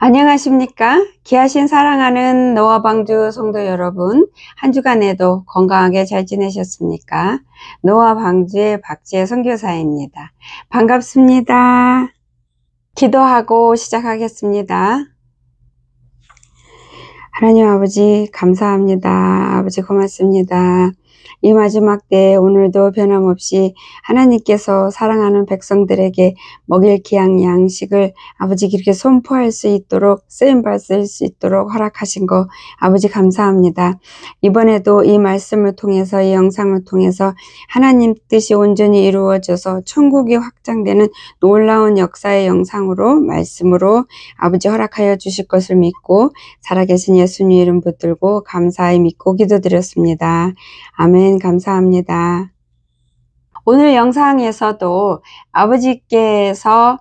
안녕하십니까? 귀하신 사랑하는 노아방주 성도 여러분, 한 주간에도 건강하게 잘 지내셨습니까? 노아방주의 박지혜 선교사입니다. 반갑습니다. 기도하고 시작하겠습니다. 하나님 아버지 감사합니다. 아버지 고맙습니다. 이 마지막 때에 오늘도 변함없이 하나님께서 사랑하는 백성들에게 먹일 귀한 양식을 아버지 그렇게 선포할 수 있도록 쓰임받을 수 있도록 허락하신 거 아버지 감사합니다. 이번에도 이 말씀을 통해서 이 영상을 통해서 하나님 뜻이 온전히 이루어져서 천국이 확장되는 놀라운 역사의 영상으로 말씀으로 아버지 허락하여 주실 것을 믿고 살아계신 예수님 이름 붙들고 감사히 믿고 기도드렸습니다. 아멘. 감사합니다. 오늘 영상에서도 아버지께서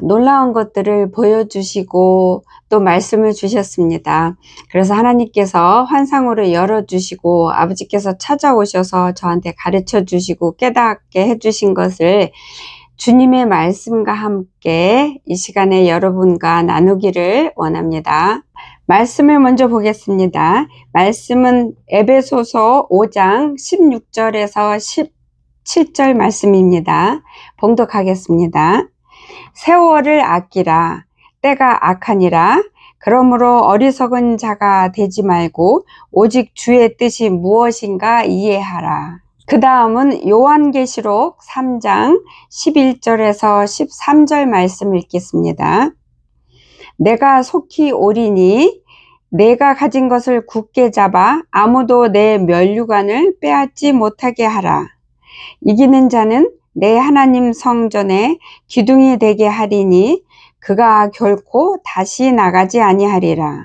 놀라운 것들을 보여주시고 또 말씀을 주셨습니다. 그래서 하나님께서 환상으로 열어주시고 아버지께서 찾아오셔서 저한테 가르쳐 주시고 깨닫게 해주신 것을 주님의 말씀과 함께 이 시간에 여러분과 나누기를 원합니다. 말씀을 먼저 보겠습니다. 말씀은 에베소서 5장 16절에서 17절 말씀입니다. 봉독하겠습니다. 세월을 아끼라. 때가 악하니라. 그러므로 어리석은 자가 되지 말고 오직 주의 뜻이 무엇인가 이해하라. 그 다음은 요한계시록 3장 11절에서 13절 말씀 읽겠습니다. 내가 속히 오리니 내가 가진 것을 굳게 잡아 아무도 내 면류관을 빼앗지 못하게 하라. 이기는 자는 내 하나님 성전에 기둥이 되게 하리니 그가 결코 다시 나가지 아니하리라.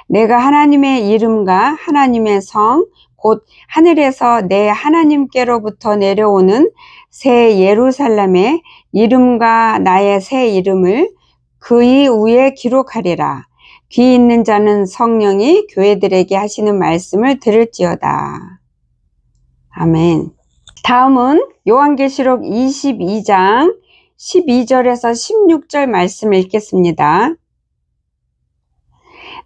내가 하나님의 이름과 하나님의 성 곧 하늘에서 내 하나님께로부터 내려오는 새 예루살렘의 이름과 나의 새 이름을 그의 위에 기록하리라. 귀 있는 자는 성령이 교회들에게 하시는 말씀을 들을지어다. 아멘. 다음은 요한계시록 22장 12절에서 16절 말씀 읽겠습니다.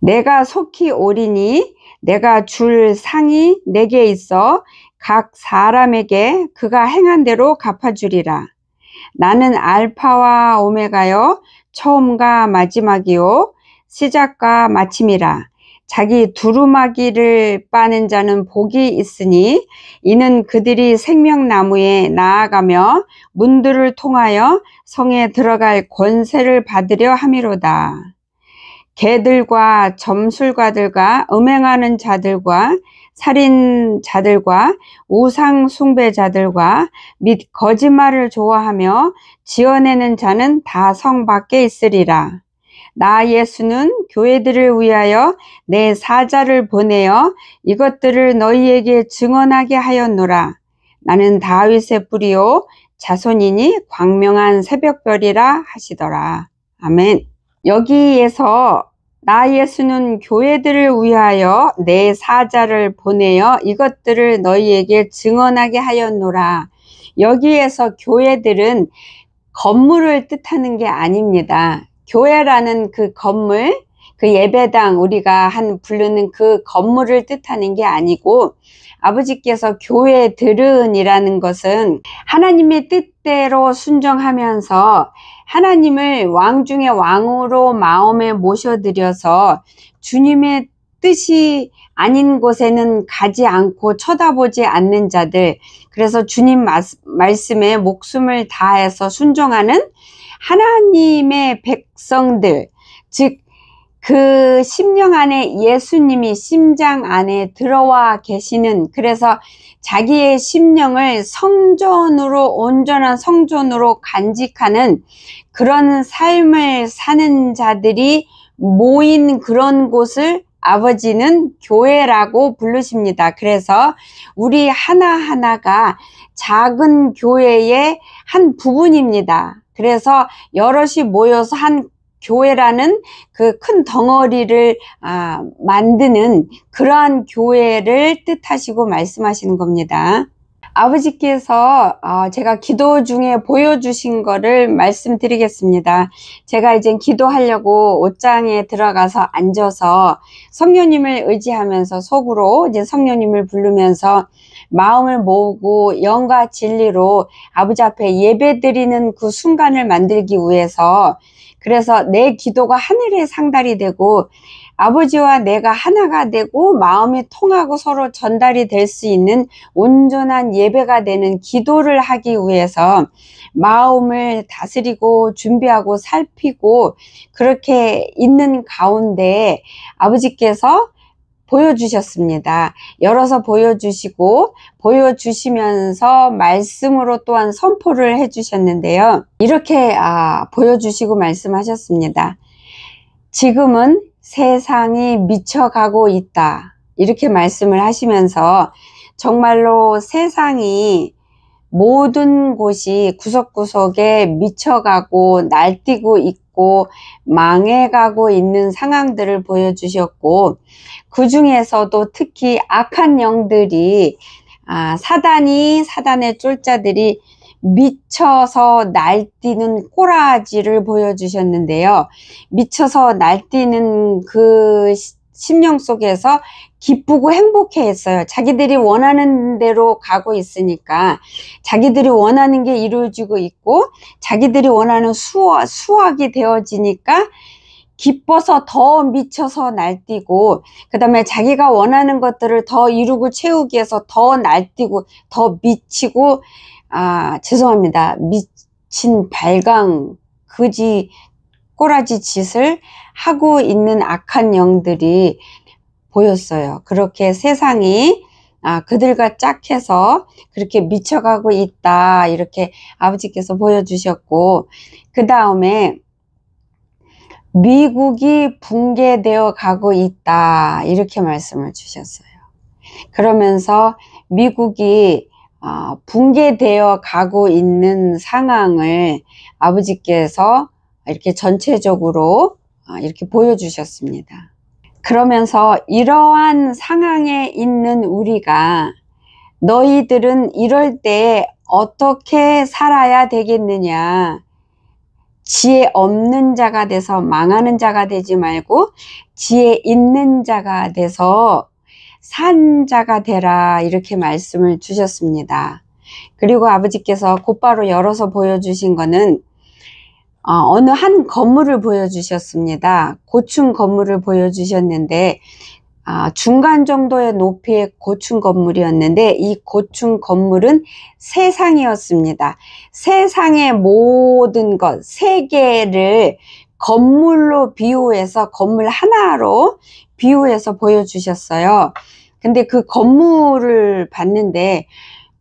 내가 속히 오리니 내가 줄 상이 내게 있어 각 사람에게 그가 행한 대로 갚아주리라. 나는 알파와 오메가요 처음과 마지막이요 시작과 마침이라. 자기 두루마기를 빠는 자는 복이 있으니 이는 그들이 생명나무에 나아가며 문들을 통하여 성에 들어갈 권세를 받으려 함이로다. 개들과 점술가들과 음행하는 자들과 살인자들과 우상 숭배자들과 및 거짓말을 좋아하며 지어내는 자는 다 성 밖에 있으리라. 나 예수는 교회들을 위하여 내 사자를 보내어 이것들을 너희에게 증언하게 하였노라. 나는 다윗의 뿌리요 자손이니 광명한 새벽별이라 하시더라. 아멘. 여기에서 나 예수는 교회들을 위하여 내 사자를 보내어 이것들을 너희에게 증언하게 하였노라. 여기에서 교회들은 건물을 뜻하는 게 아닙니다. 교회라는 그 건물, 그 예배당 우리가 부르는 그 건물을 뜻하는 게 아니고 아버지께서 교회들은 이라는 것은 하나님의 뜻대로 순종하면서 하나님을 왕 중의 왕으로 마음에 모셔드려서 주님의 뜻이 아닌 곳에는 가지 않고 쳐다보지 않는 자들, 그래서 주님 말씀에 목숨을 다해서 순종하는 하나님의 백성들, 즉 그 심령 안에 예수님이 심장 안에 들어와 계시는, 그래서 자기의 심령을 성전으로, 온전한 성전으로 간직하는 그런 삶을 사는 자들이 모인 그런 곳을 아버지는 교회라고 부르십니다. 그래서 우리 하나하나가 작은 교회의 한 부분입니다. 그래서 여럿이 모여서 한 교회라는 그 큰 덩어리를 만드는 그러한 교회를 뜻하시고 말씀하시는 겁니다. 아버지께서 제가 기도 중에 보여주신 거를 말씀드리겠습니다. 제가 이제 기도하려고 옷장에 들어가서 앉아서 성령님을 의지하면서 속으로 이제 성령님을 부르면서 마음을 모으고 영과 진리로 아버지 앞에 예배드리는 그 순간을 만들기 위해서, 그래서 내 기도가 하늘에 상달이 되고 아버지와 내가 하나가 되고 마음이 통하고 서로 전달이 될 수 있는 온전한 예배가 되는 기도를 하기 위해서 마음을 다스리고 준비하고 살피고 그렇게 있는 가운데 아버지께서 보여주셨습니다. 열어서 보여주시고 보여주시면서 말씀으로 또한 선포를 해주셨는데요. 이렇게 보여주시고 말씀하셨습니다. 지금은 세상이 미쳐가고 있다. 이렇게 말씀을 하시면서 정말로 세상이 모든 곳이 구석구석에 미쳐가고 날뛰고 있고 망해가고 있는 상황들을 보여주셨고, 그 중에서도 특히 악한 영들이 사단의 쫄자들이 미쳐서 날뛰는 꼬라지를 보여주셨는데요. 미쳐서 날뛰는 그 심령 속에서 기쁘고 행복해 했어요. 자기들이 원하는 대로 가고 있으니까, 자기들이 원하는 게 이루어지고 있고 자기들이 원하는 수확이 되어지니까 기뻐서 더 미쳐서 날뛰고, 그 다음에 자기가 원하는 것들을 더 이루고 채우기 위해서 더 날뛰고 더 미치고, 죄송합니다. 미친 발광 거지 꼬라지 짓을 하고 있는 악한 영들이 보였어요. 그렇게 세상이 그들과 짝해서 그렇게 미쳐가고 있다, 이렇게 아버지께서 보여주셨고, 그 다음에 미국이 붕괴되어 가고 있다, 이렇게 말씀을 주셨어요. 그러면서 미국이 붕괴되어 가고 있는 상황을 아버지께서 이렇게 전체적으로 이렇게 보여주셨습니다. 그러면서 이러한 상황에 있는 우리가, 너희들은 이럴 때 어떻게 살아야 되겠느냐, 지혜 없는 자가 돼서 망하는 자가 되지 말고 지혜 있는 자가 돼서 산 자가 되라, 이렇게 말씀을 주셨습니다. 그리고 아버지께서 곧바로 열어서 보여주신 거는 어느 한 건물을 보여주셨습니다. 고층 건물을 보여주셨는데 중간 정도의 높이의 고층 건물이었는데, 이 고층 건물은 세상이었습니다. 세상의 모든 것, 세계를 건물로 비유해서, 건물 하나로 비유해서 보여주셨어요. 근데 그 건물을 봤는데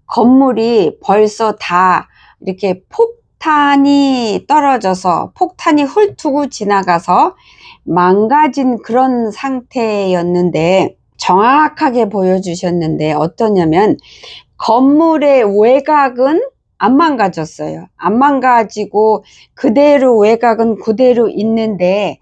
건물이 벌써 다 이렇게 폭탄이 떨어져서, 폭탄이 훑고 지나가서 망가진 그런 상태였는데, 정확하게 보여주셨는데 어떠냐면, 건물의 외곽은 안 망가졌어요. 안 망가지고 그대로 외곽은 그대로 있는데,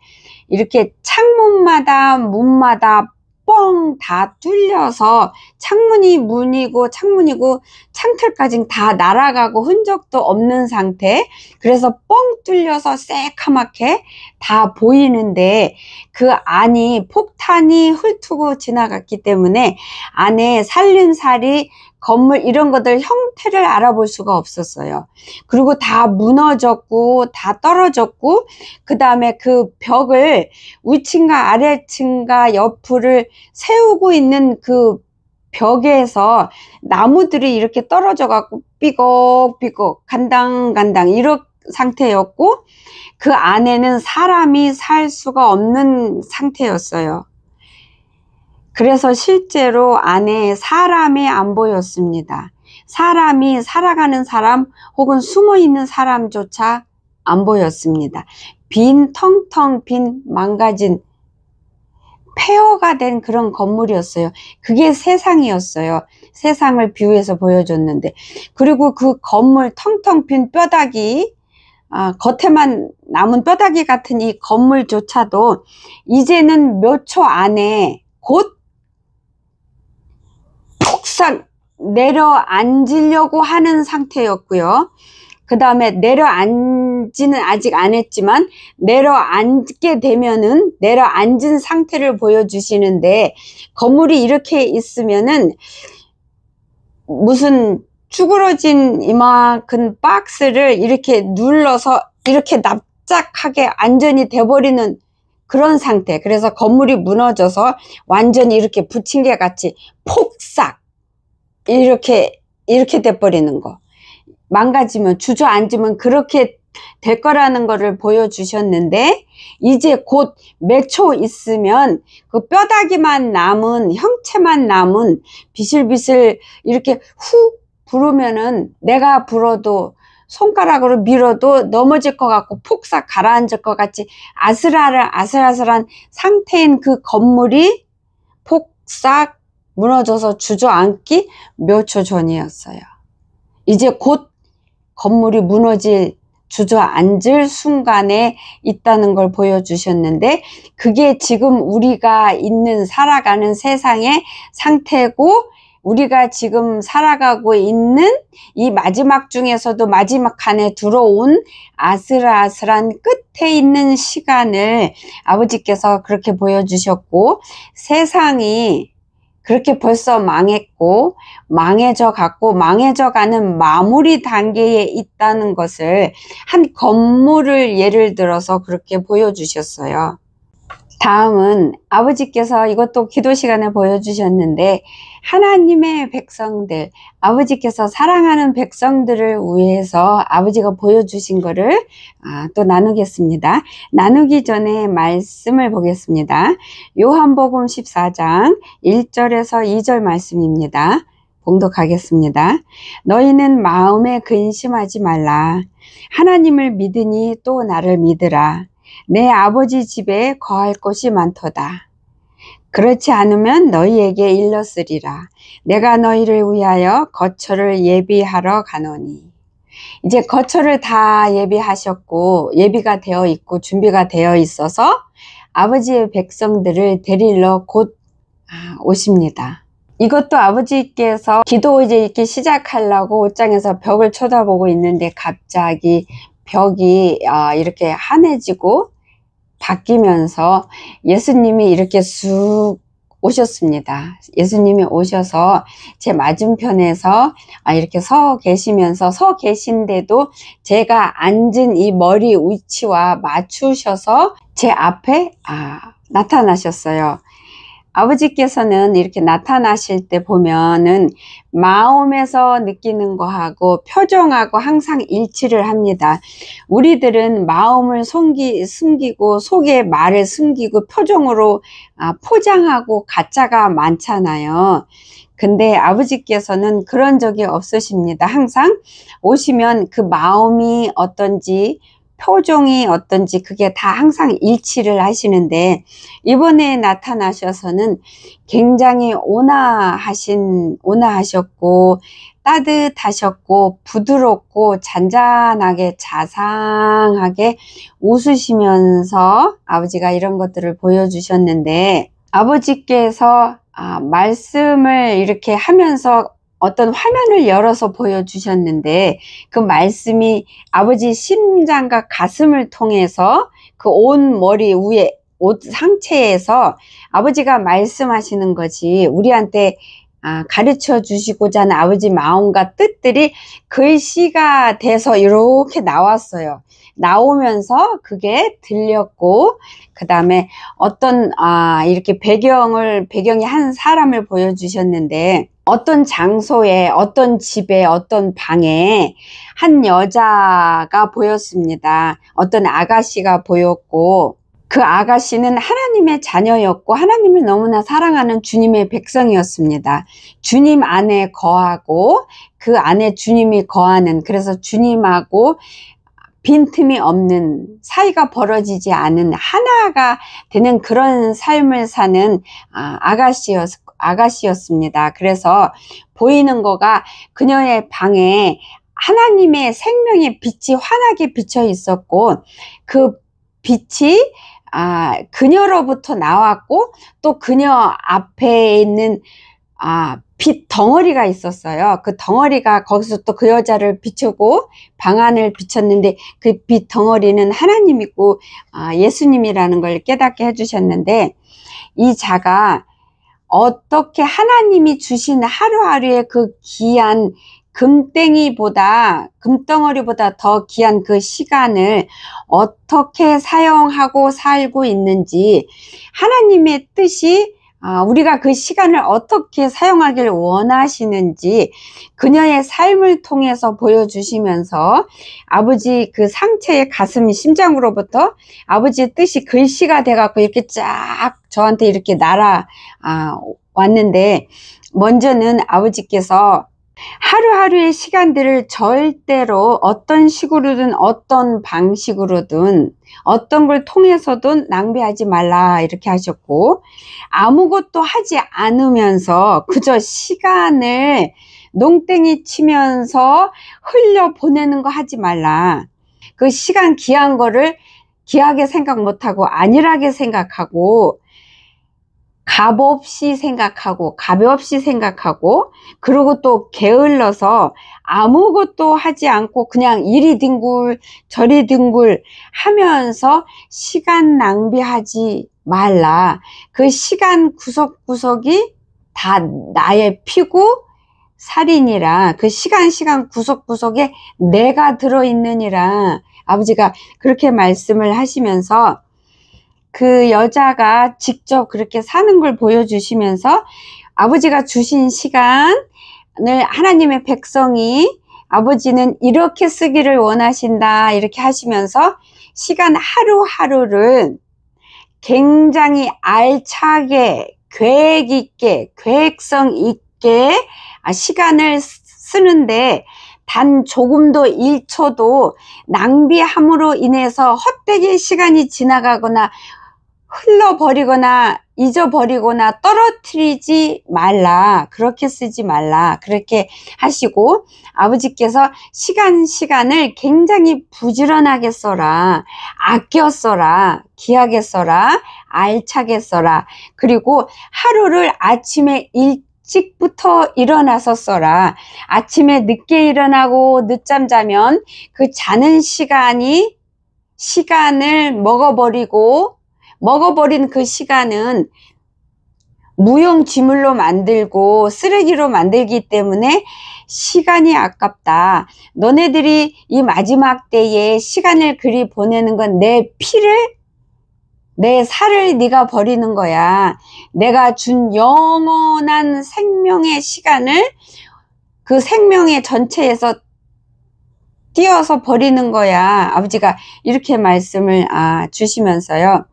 이렇게 창문마다 문마다 뻥 다 뚫려서 창문이 문이고 창문이고 창틀까지 다 날아가고 흔적도 없는 상태, 그래서 뻥 뚫려서 새카맣게 다 보이는데, 그 안이 폭탄이 훑고 지나갔기 때문에 안에 살림살이 건물 이런 것들 형태를 알아볼 수가 없었어요. 그리고 다 무너졌고 다 떨어졌고, 그 다음에 그 벽을 위층과 아래층과 옆을 세우고 있는 그 벽에서 나무들이 이렇게 떨어져 갖고 삐걱삐걱 간당간당 이런 상태였고, 그 안에는 사람이 살 수가 없는 상태였어요. 그래서 실제로 안에 사람이 안 보였습니다. 사람이 살아가는 사람 혹은 숨어 있는 사람조차 안 보였습니다. 텅텅 빈 망가진 폐허가 된 그런 건물이었어요. 그게 세상이었어요. 세상을 비유해서 보여줬는데, 그리고 그 건물 텅텅 빈 뼈다귀, 겉에만 남은 뼈다귀 같은 이 건물조차도 이제는 몇 초 안에 곧 폭삭 내려앉으려고 하는 상태였고요. 그 다음에 내려앉지는 아직 안 했지만 내려앉게 되면은 내려앉은 상태를 보여주시는데, 건물이 이렇게 있으면은 무슨 쭈그러진 이만큼 박스를 이렇게 눌러서 이렇게 납작하게 안전이 돼버리는 그런 상태. 그래서 건물이 무너져서 완전히 이렇게 부침개 같이 폭삭 이렇게 돼버리는 거. 망가지면, 주저앉으면 그렇게 될 거라는 거를 보여주셨는데, 이제 곧 몇 초 있으면 그 뼈다귀만 남은, 형체만 남은 비실비실 이렇게 후 부르면은, 내가 불어도 손가락으로 밀어도 넘어질 것 같고 폭삭 가라앉을 것 같이 아슬아슬한 상태인 그 건물이 폭삭 무너져서 주저앉기 몇 초 전이었어요. 이제 곧 건물이 무너질, 주저앉을 순간에 있다는 걸 보여주셨는데, 그게 지금 우리가 살아가는 세상의 상태고, 우리가 지금 살아가고 있는 이 마지막 중에서도 마지막 칸에 들어온 아슬아슬한 끝에 있는 시간을 아버지께서 그렇게 보여주셨고, 세상이 그렇게 벌써 망했고 망해져 가는 마무리 단계에 있다는 것을 한 건물을 예를 들어서 그렇게 보여주셨어요. 다음은 아버지께서 이것도 기도 시간에 보여주셨는데, 하나님의 백성들, 아버지께서 사랑하는 백성들을 위해서 아버지가 보여주신 거를 또 나누겠습니다. 나누기 전에 말씀을 보겠습니다. 요한복음 14장 1절에서 2절 말씀입니다. 봉독하겠습니다. 너희는 마음에 근심하지 말라. 하나님을 믿으니 또 나를 믿으라. 내 아버지 집에 거할 곳이 많도다. 그렇지 않으면 너희에게 일렀으리라. 내가 너희를 위하여 거처를 예비하러 가노니. 이제 거처를 다 예비하셨고, 예비가 되어 있고 준비가 되어 있어서 아버지의 백성들을 데리러 곧 오십니다. 이것도 아버지께서 기도 이제 이렇게 시작하려고 옷장에서 벽을 쳐다보고 있는데, 갑자기 벽이 이렇게 환해지고 바뀌면서 예수님이 이렇게 쑥 오셨습니다. 예수님이 오셔서 제 맞은편에서 이렇게 서 계신데도 제가 앉은 이 머리 위치와 맞추셔서 제 앞에 나타나셨어요. 아버지께서는 이렇게 나타나실 때 보면은 마음에서 느끼는 거하고 표정하고 항상 일치를 합니다. 우리들은 마음을 숨기고 속에 말을 숨기고 표정으로 포장하고 가짜가 많잖아요. 근데 아버지께서는 그런 적이 없으십니다. 항상 오시면 그 마음이 어떤지 표정이 어떤지 그게 다 항상 일치를 하시는데, 이번에 나타나셔서는 굉장히 온화하셨고 따뜻하셨고 부드럽고 잔잔하게 자상하게 웃으시면서 아버지가 이런 것들을 보여주셨는데, 아버지께서 말씀을 이렇게 하면서 어떤 화면을 열어서 보여주셨는데, 그 말씀이 아버지 심장과 가슴을 통해서 그 온 머리 위에 옷 상체에서 아버지가 말씀하시는 것이 우리한테 가르쳐 주시고자 하는 아버지 마음과 뜻들이 글씨가 돼서 이렇게 나왔어요. 나오면서 그게 들렸고, 그 다음에 어떤 이렇게 배경이 한 사람을 보여주셨는데, 어떤 장소에, 어떤 집에, 어떤 방에 한 여자가 보였습니다. 어떤 아가씨가 보였고, 그 아가씨는 하나님의 자녀였고 하나님을 너무나 사랑하는 주님의 백성이었습니다. 주님 안에 거하고 그 안에 주님이 거하는, 그래서 주님하고 빈틈이 없는, 사이가 벌어지지 않은 하나가 되는 그런 삶을 사는 아가씨였습니다. 그래서 보이는 거가 그녀의 방에 하나님의 생명의 빛이 환하게 비쳐 있었고, 그 빛이 그녀로부터 나왔고, 또 그녀 앞에 있는 빛 덩어리가 있었어요. 그 덩어리가 거기서 또 그 여자를 비추고 방안을 비췄는데 그 빛 덩어리는 하나님이고 예수님이라는 걸 깨닫게 해주셨는데, 이 자가 어떻게 하나님이 주신 하루하루의 그 귀한 금덩어리보다 더 귀한 그 시간을 어떻게 사용하고 살고 있는지, 하나님의 뜻이 우리가 그 시간을 어떻게 사용하길 원하시는지 그녀의 삶을 통해서 보여주시면서 아버지 그 상체의 가슴 심장으로부터 아버지의 뜻이 글씨가 돼갖고 이렇게 쫙 저한테 이렇게 왔는데, 먼저는 아버지께서 하루하루의 시간들을 절대로 어떤 식으로든 어떤 방식으로든 어떤 걸 통해서든 낭비하지 말라 이렇게 하셨고, 아무것도 하지 않으면서 그저 시간을 농땡이 치면서 흘려보내는 거 하지 말라. 그 시간 귀한 거를 귀하게 생각 못하고 안일하게 생각하고 값없이 생각하고 가볍이 생각하고, 그리고 또 게을러서 아무것도 하지 않고 그냥 이리 뒹굴 저리 뒹굴 하면서 시간 낭비하지 말라. 그 시간 구석구석이 다 나의 피고 살이니라. 그 시간 구석구석에 내가 들어있느니라. 아버지가 그렇게 말씀을 하시면서 그 여자가 직접 그렇게 사는 걸 보여주시면서, 아버지가 주신 시간을 하나님의 백성이 아버지는 이렇게 쓰기를 원하신다 이렇게 하시면서 시간 하루하루를 굉장히 알차게 계획 있게 계획성 있게 시간을 쓰는데, 단 조금도 1초도 낭비함으로 인해서 헛되게 시간이 지나가거나 흘러버리거나 잊어버리거나 떨어뜨리지 말라. 그렇게 쓰지 말라. 그렇게 하시고, 아버지께서 시간을 굉장히 부지런하게 써라. 아껴 써라. 귀하게 써라. 알차게 써라. 그리고 하루를 아침에 일찍부터 일어나서 써라. 아침에 늦게 일어나고 늦잠 자면 그 자는 시간을 먹어버린 그 시간은 무용지물로 만들고 쓰레기로 만들기 때문에 시간이 아깝다. 너네들이 이 마지막 때에 시간을 그리 보내는 건 내 살을 네가 버리는 거야. 내가 준 영원한 생명의 시간을 그 생명의 전체에서 띄어서 버리는 거야. 아버지가 이렇게 말씀을 주시면서요,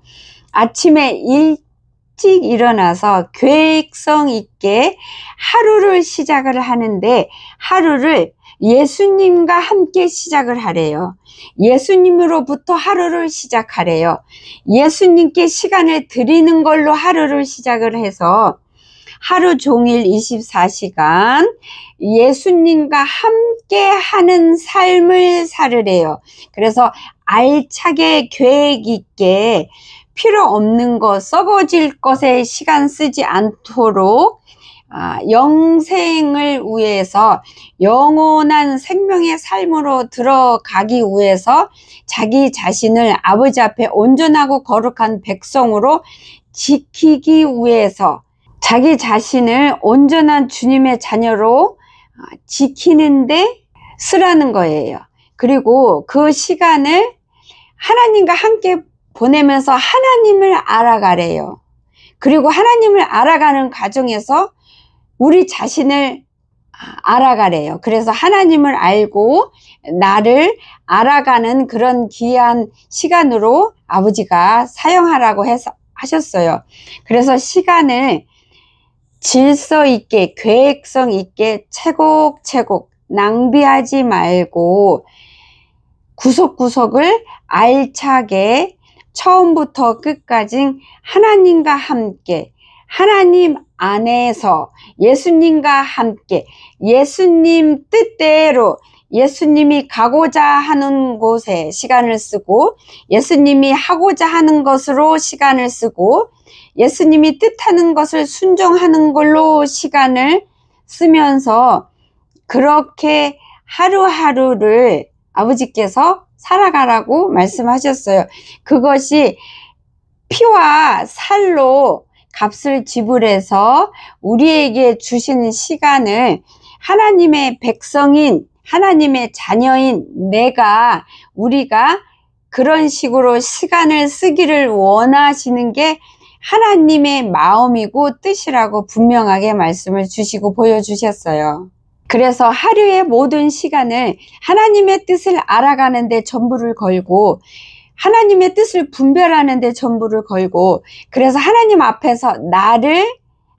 아침에 일찍 일어나서 계획성 있게 하루를 시작을 하는데, 하루를 예수님과 함께 시작을 하래요. 예수님으로부터 하루를 시작하래요. 예수님께 시간을 드리는 걸로 하루를 시작을 해서 하루 종일 24시간 예수님과 함께 하는 삶을 살으래요. 그래서 알차게 계획 있게 필요 없는 거, 썩어질 것에 시간 쓰지 않도록 영생을 위해서 영원한 생명의 삶으로 들어가기 위해서 자기 자신을 아버지 앞에 온전하고 거룩한 백성으로 지키기 위해서 자기 자신을 온전한 주님의 자녀로 지키는데 쓰라는 거예요. 그리고 그 시간을 하나님과 함께 보내면서 하나님을 알아가래요. 그리고 하나님을 알아가는 과정에서 우리 자신을 알아가래요. 그래서 하나님을 알고 나를 알아가는 그런 귀한 시간으로 아버지가 사용하라고 하셨어요. 그래서 시간을 질서 있게 계획성 있게 차곡차곡 낭비하지 말고 구석구석을 알차게 처음부터 끝까지 하나님과 함께, 하나님 안에서 예수님과 함께 예수님 뜻대로 예수님이 가고자 하는 곳에 시간을 쓰고, 예수님이 하고자 하는 것으로 시간을 쓰고, 예수님이 뜻하는 것을 순종하는 걸로 시간을 쓰면서 그렇게 하루하루를 아버지께서 살아가라고 말씀하셨어요. 그것이 피와 살로 값을 지불해서 우리에게 주시는 시간을 하나님의 백성인, 하나님의 자녀인 우리가 그런 식으로 시간을 쓰기를 원하시는 게 하나님의 마음이고 뜻이라고 분명하게 말씀을 주시고 보여주셨어요. 그래서 하루의 모든 시간을 하나님의 뜻을 알아가는 데 전부를 걸고, 하나님의 뜻을 분별하는 데 전부를 걸고, 그래서 하나님 앞에서 나를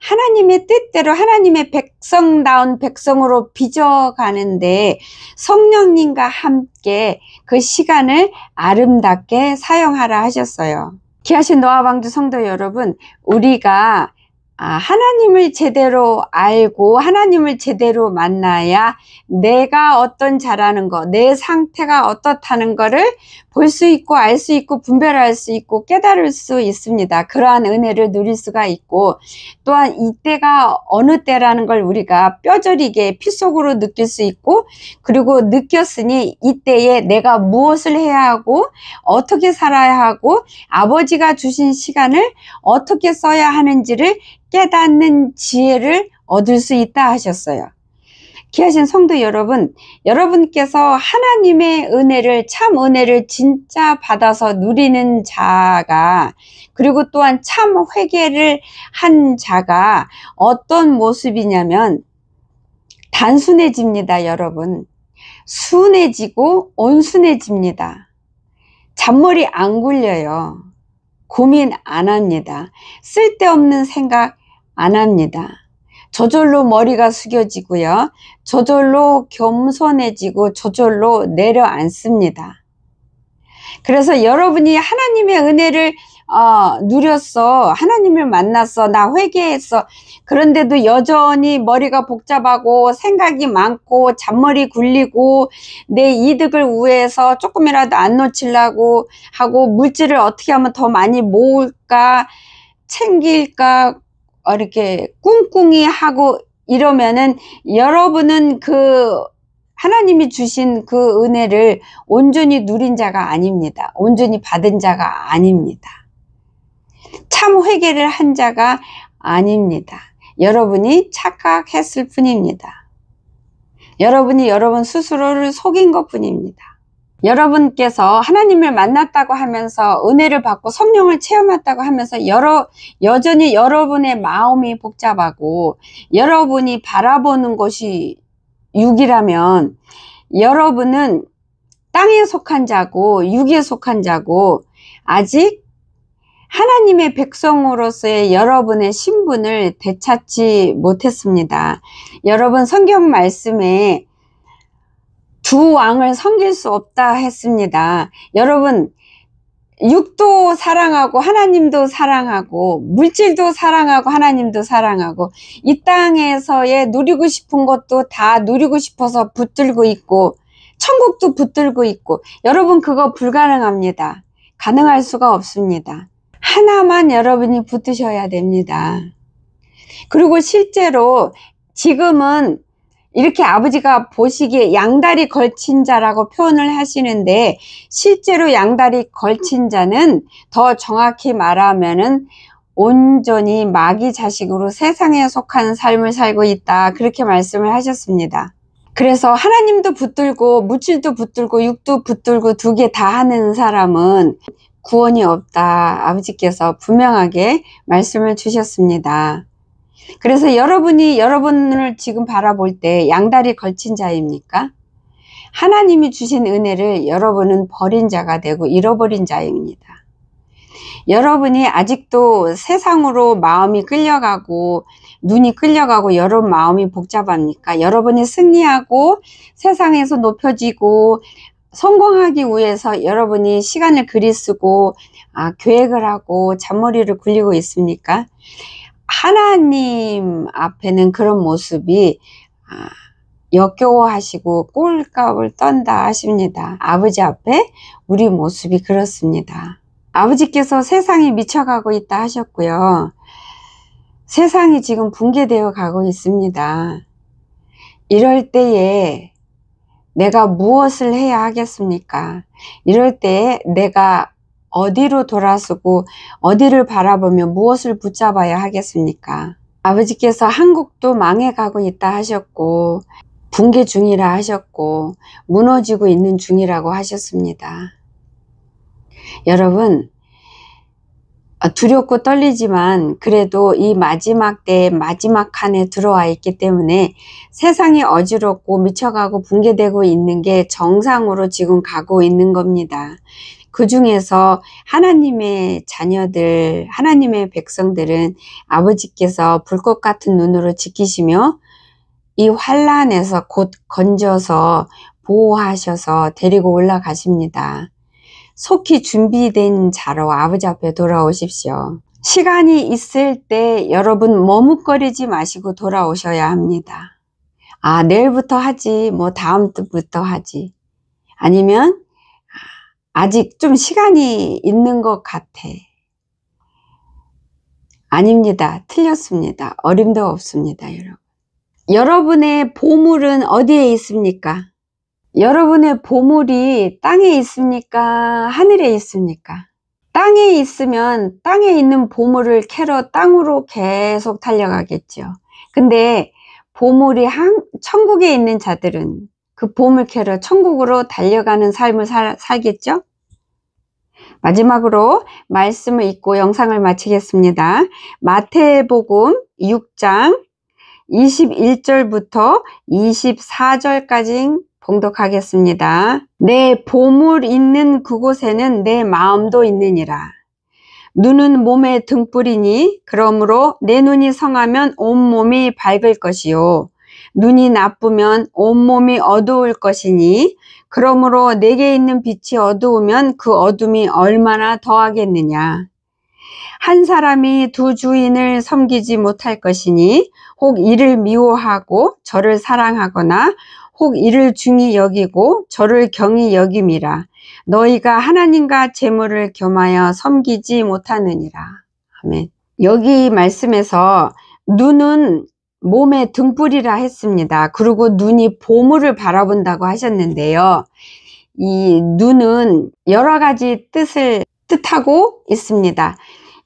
하나님의 뜻대로 하나님의 백성다운 백성으로 빚어가는데 성령님과 함께 그 시간을 아름답게 사용하라 하셨어요. 귀하신 노아방주 성도 여러분, 우리가 하나님을 제대로 알고 하나님을 제대로 만나야 내가 어떤 자라는 거, 내 상태가 어떻다는 거를 볼 수 있고 알 수 있고 분별할 수 있고 깨달을 수 있습니다. 그러한 은혜를 누릴 수가 있고, 또한 이때가 어느 때라는 걸 우리가 뼈저리게 피 속으로 느낄 수 있고, 그리고 느꼈으니 이때에 내가 무엇을 해야 하고 어떻게 살아야 하고 아버지가 주신 시간을 어떻게 써야 하는지를 깨닫는 지혜를 얻을 수 있다 하셨어요. 귀하신 성도 여러분, 여러분께서 하나님의 은혜를, 참 은혜를 진짜 받아서 누리는 자가, 그리고 또한 참 회개를 한 자가 어떤 모습이냐면 단순해집니다. 여러분, 순해지고 온순해집니다. 잔머리 안 굴려요. 고민 안 합니다. 쓸데없는 생각 안 합니다. 저절로 머리가 숙여지고요. 저절로 겸손해지고 저절로 내려앉습니다. 그래서 여러분이 하나님의 은혜를 누렸어. 하나님을 만났어. 나 회개했어. 그런데도 여전히 머리가 복잡하고 생각이 많고 잔머리 굴리고 내 이득을 위해서 조금이라도 안 놓치려고 하고 물질을 어떻게 하면 더 많이 모을까 챙길까 이렇게 꿍꿍이 하고 이러면은 여러분은 그 하나님이 주신 그 은혜를 온전히 누린 자가 아닙니다. 온전히 받은 자가 아닙니다. 참 회개를 한 자가 아닙니다. 여러분이 착각했을 뿐입니다. 여러분이 여러분 스스로를 속인 것 뿐입니다. 여러분께서 하나님을 만났다고 하면서 은혜를 받고 성령을 체험했다고 하면서 여전히 여러분의 마음이 복잡하고 여러분이 바라보는 것이 육이라면 여러분은 땅에 속한 자고 육에 속한 자고 아직 하나님의 백성으로서의 여러분의 신분을 되찾지 못했습니다. 여러분 성경 말씀에 두 왕을 섬길 수 없다 했습니다. 여러분 육도 사랑하고 하나님도 사랑하고 물질도 사랑하고 하나님도 사랑하고 이 땅에서의 누리고 싶은 것도 다 누리고 싶어서 붙들고 있고 천국도 붙들고 있고 여러분 그거 불가능합니다. 가능할 수가 없습니다. 하나만 여러분이 붙드셔야 됩니다. 그리고 실제로 지금은 이렇게 아버지가 보시기에 양다리 걸친 자라고 표현을 하시는데 실제로 양다리 걸친 자는 더 정확히 말하면은 온전히 마귀 자식으로 세상에 속한 삶을 살고 있다 그렇게 말씀을 하셨습니다. 그래서 하나님도 붙들고 물질도 붙들고 육도 붙들고 두 개 다 하는 사람은 구원이 없다 아버지께서 분명하게 말씀을 주셨습니다. 그래서 여러분을 지금 바라볼 때 양다리 걸친 자입니까? 하나님이 주신 은혜를 여러분은 버린 자가 되고 잃어버린 자입니다. 여러분이 아직도 세상으로 마음이 끌려가고 눈이 끌려가고 여러분 마음이 복잡합니까? 여러분이 승리하고 세상에서 높여지고 성공하기 위해서 여러분이 시간을 그리 쓰고 계획을 하고 잔머리를 굴리고 있습니까? 하나님 앞에는 그런 모습이 역겨워하시고 꼴값을 떤다 하십니다. 아버지 앞에 우리 모습이 그렇습니다. 아버지께서 세상이 미쳐가고 있다 하셨고요. 세상이 지금 붕괴되어 가고 있습니다. 이럴 때에 내가 무엇을 해야 하겠습니까? 이럴 때에 내가 어디로 돌아서고 어디를 바라보며 무엇을 붙잡아야 하겠습니까? 아버지께서 한국도 망해가고 있다 하셨고 붕괴 중이라 하셨고 무너지고 있는 중이라고 하셨습니다. 여러분, 두렵고 떨리지만 그래도 이 마지막 때에 마지막 칸에 들어와 있기 때문에 세상이 어지럽고 미쳐가고 붕괴되고 있는 게 정상으로 지금 가고 있는 겁니다. 그 중에서 하나님의 자녀들, 하나님의 백성들은 아버지께서 불꽃 같은 눈으로 지키시며 이 환란에서 곧 건져서 보호하셔서 데리고 올라가십니다. 속히 준비된 자로 아버지 앞에 돌아오십시오. 시간이 있을 때 여러분 머뭇거리지 마시고 돌아오셔야 합니다. 아, 내일부터 하지, 뭐 다음 주부터 하지. 아니면 아직 좀 시간이 있는 것 같아. 아닙니다. 틀렸습니다. 어림도 없습니다, 여러분. 여러분의 보물은 어디에 있습니까? 여러분의 보물이 땅에 있습니까? 하늘에 있습니까? 땅에 있으면 땅에 있는 보물을 캐러 땅으로 계속 달려가겠죠. 근데 보물이 천국에 있는 자들은 그 보물 캐러 천국으로 달려가는 삶을 살겠죠? 마지막으로 말씀을 읽고 영상을 마치겠습니다. 마태복음 6장 21절부터 24절까지 봉독하겠습니다. 내 보물 있는 그곳에는 내 마음도 있느니라. 눈은 몸의 등불이니 그러므로 내 눈이 성하면 온몸이 밝을 것이요 눈이 나쁘면 온몸이 어두울 것이니 그러므로 내게 있는 빛이 어두우면 그 어둠이 얼마나 더하겠느냐. 한 사람이 두 주인을 섬기지 못할 것이니 혹 이를 미워하고 저를 사랑하거나 혹 이를 중히 여기고 저를 경히 여김이라. 너희가 하나님과 재물을 겸하여 섬기지 못하느니라. 아멘. 여기 말씀에서 눈은 몸의 등불이라 했습니다. 그리고 눈이 보물을 바라본다고 하셨는데요. 이 눈은 여러 가지 뜻하고 있습니다.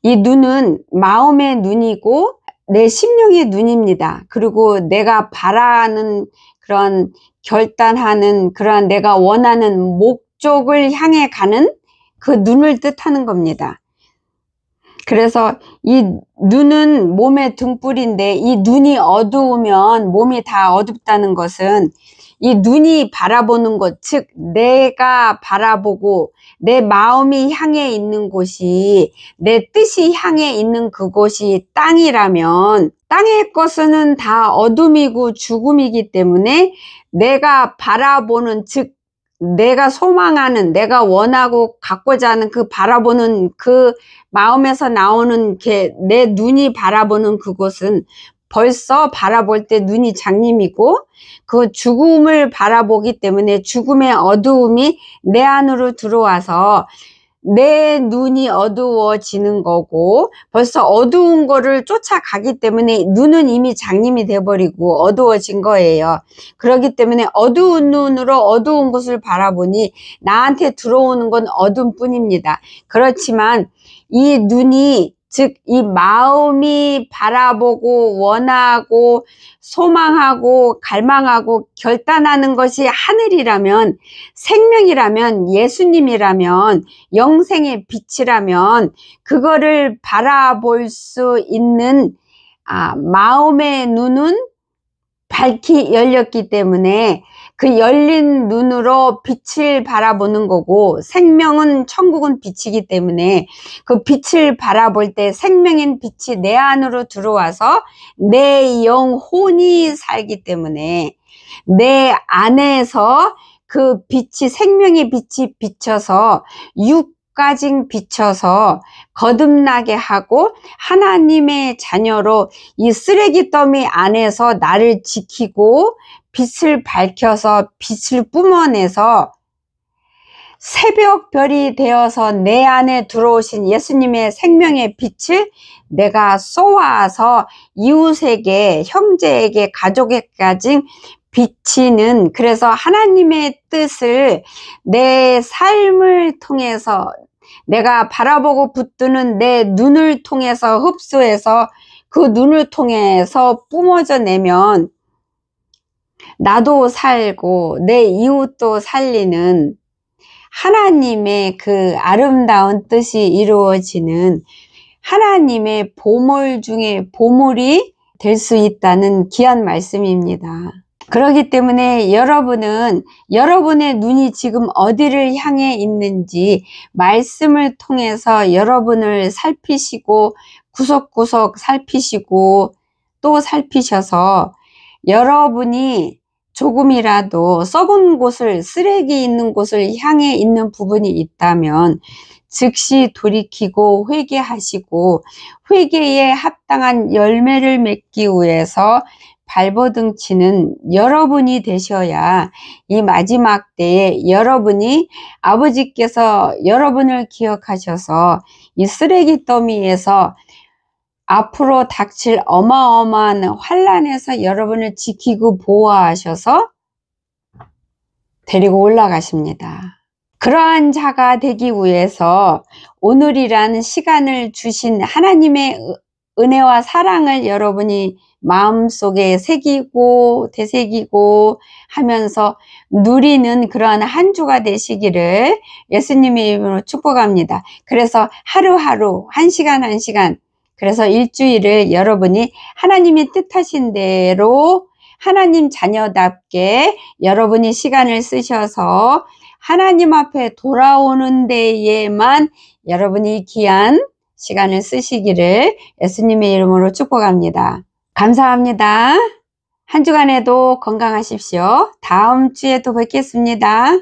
이 눈은 마음의 눈이고 내 심령의 눈입니다. 그리고 내가 바라는 그런 결단하는 그런 내가 원하는 목적을 향해 가는 그 눈을 뜻하는 겁니다. 그래서 이 눈은 몸의 등불인데 이 눈이 어두우면 몸이 다 어둡다는 것은 이 눈이 바라보는 것, 즉 내가 바라보고 내 마음이 향해 있는 곳이 내 뜻이 향해 있는 그곳이 땅이라면 땅의 것은 다 어둠이고 죽음이기 때문에 내가 바라보는 즉 내가 소망하는 내가 원하고 갖고자 하는 그 바라보는 그 마음에서 나오는 내 눈이 바라보는 그곳은 벌써 바라볼 때 눈이 장님이고 그 죽음을 바라보기 때문에 죽음의 어두움이 내 안으로 들어와서 내 눈이 어두워지는 거고 벌써 어두운 거를 쫓아가기 때문에 눈은 이미 장님이 돼버리고 어두워진 거예요. 그렇기 때문에 어두운 눈으로 어두운 곳을 바라보니 나한테 들어오는 건 어둠 뿐입니다. 그렇지만 이 눈이 즉 이 마음이 바라보고 원하고 소망하고 갈망하고 결단하는 것이 하늘이라면 생명이라면 예수님이라면 영생의 빛이라면 그거를 바라볼 수 있는 마음의 눈은 밝히 열렸기 때문에 그 열린 눈으로 빛을 바라보는 거고 생명은 천국은 빛이기 때문에 그 빛을 바라볼 때 생명인 빛이 내 안으로 들어와서 내 영혼이 살기 때문에 내 안에서 그 빛이 생명의 빛이 비쳐서 육까지 비쳐서 거듭나게 하고 하나님의 자녀로 이 쓰레기 더미 안에서 나를 지키고 빛을 밝혀서 빛을 뿜어내서 새벽별이 되어서 내 안에 들어오신 예수님의 생명의 빛을 내가 쏘아서 이웃에게, 형제에게, 가족에게까지 비치는, 그래서 하나님의 뜻을 내 삶을 통해서, 내가 바라보고 붙드는 내 눈을 통해서 흡수해서 그 눈을 통해서 뿜어져 내면 나도 살고 내 이웃도 살리는 하나님의 그 아름다운 뜻이 이루어지는 하나님의 보물 중에 보물이 될 수 있다는 귀한 말씀입니다. 그렇기 때문에 여러분은 여러분의 눈이 지금 어디를 향해 있는지 말씀을 통해서 여러분을 살피시고 구석구석 살피시고 또 살피셔서 여러분이 조금이라도 썩은 곳을, 쓰레기 있는 곳을 향해 있는 부분이 있다면 즉시 돌이키고 회개하시고 회개에 합당한 열매를 맺기 위해서 발버둥치는 여러분이 되셔야 이 마지막 때에 여러분이 아버지께서 여러분을 기억하셔서 이 쓰레기 더미에서 앞으로 닥칠 어마어마한 환난에서 여러분을 지키고 보호하셔서 데리고 올라가십니다. 그러한 자가 되기 위해서 오늘이라는 시간을 주신 하나님의 은혜와 사랑을 여러분이 마음속에 새기고 되새기고 하면서 누리는 그러한 한 주가 되시기를 예수님의 이름으로 축복합니다. 그래서 하루하루, 한 시간 한 시간, 그래서 일주일을 여러분이 하나님이 뜻하신 대로 하나님 자녀답게 여러분이 시간을 쓰셔서 하나님 앞에 돌아오는 데에만 여러분이 귀한 시간을 쓰시기를 예수님의 이름으로 축복합니다. 감사합니다. 한 주간에도 건강하십시오. 다음 주에 또 뵙겠습니다.